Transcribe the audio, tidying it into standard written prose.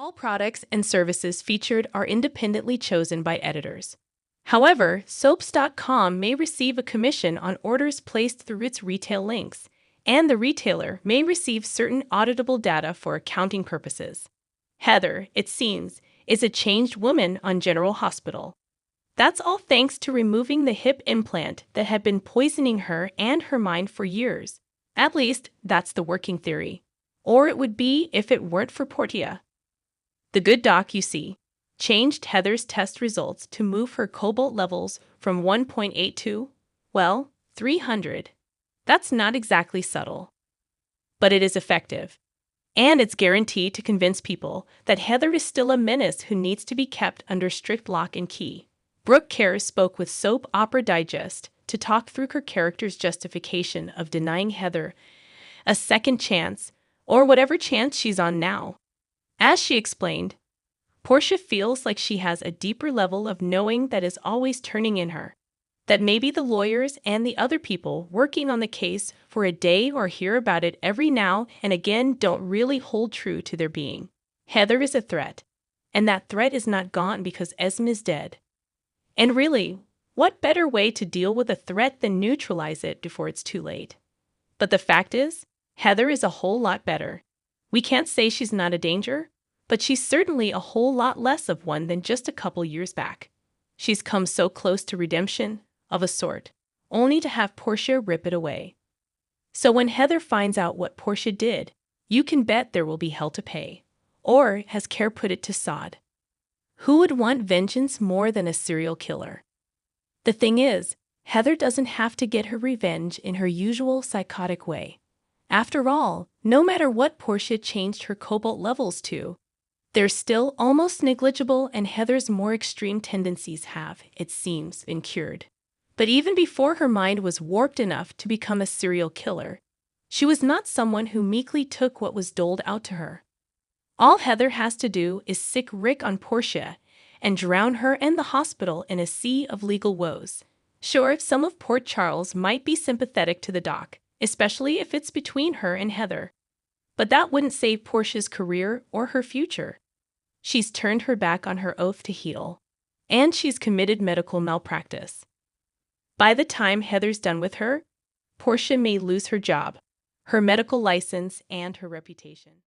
All products and services featured are independently chosen by editors. However, soaps.com may receive a commission on orders placed through its retail links, and the retailer may receive certain auditable data for accounting purposes. Heather, it seems, is a changed woman on General Hospital. That's all thanks to removing the hip implant that had been poisoning her and her mind for years. At least, that's the working theory. Or it would be if it weren't for Portia. The good doc, you see, changed Heather's test results to move her cobalt levels from 1.82, 300. That's not exactly subtle. But it is effective. And it's guaranteed to convince people that Heather is still a menace who needs to be kept under strict lock and key. Brooke Kerr spoke with Soap Opera Digest to talk through her character's justification of denying Heather a second chance, or whatever chance she's on now. As she explained, Portia feels like she has a deeper level of knowing that is always turning in her, that maybe the lawyers and the other people working on the case for a day or hear about it every now and again don't really hold true to their being. Heather is a threat, and that threat is not gone because Esme is dead. And really, what better way to deal with a threat than neutralize it before it's too late? But the fact is, Heather is a whole lot better. We can't say she's not a danger, but she's certainly a whole lot less of one than just a couple years back. She's come so close to redemption, of a sort, only to have Portia rip it away. So when Heather finds out what Portia did, you can bet there will be hell to pay. Or, as Kerr put it to Sod, who would want vengeance more than a serial killer? The thing is, Heather doesn't have to get her revenge in her usual psychotic way. After all, no matter what Portia changed her cobalt levels to, they're still almost negligible, and Heather's more extreme tendencies have, it seems, been cured. But even before her mind was warped enough to become a serial killer, she was not someone who meekly took what was doled out to her. All Heather has to do is sick Rick on Portia and drown her and the hospital in a sea of legal woes. Sure, some of Port Charles might be sympathetic to the doc, especially if it's between her and Heather. But that wouldn't save Portia's career or her future. She's turned her back on her oath to heal, and she's committed medical malpractice. By the time Heather's done with her, Portia may lose her job, her medical license, and her reputation.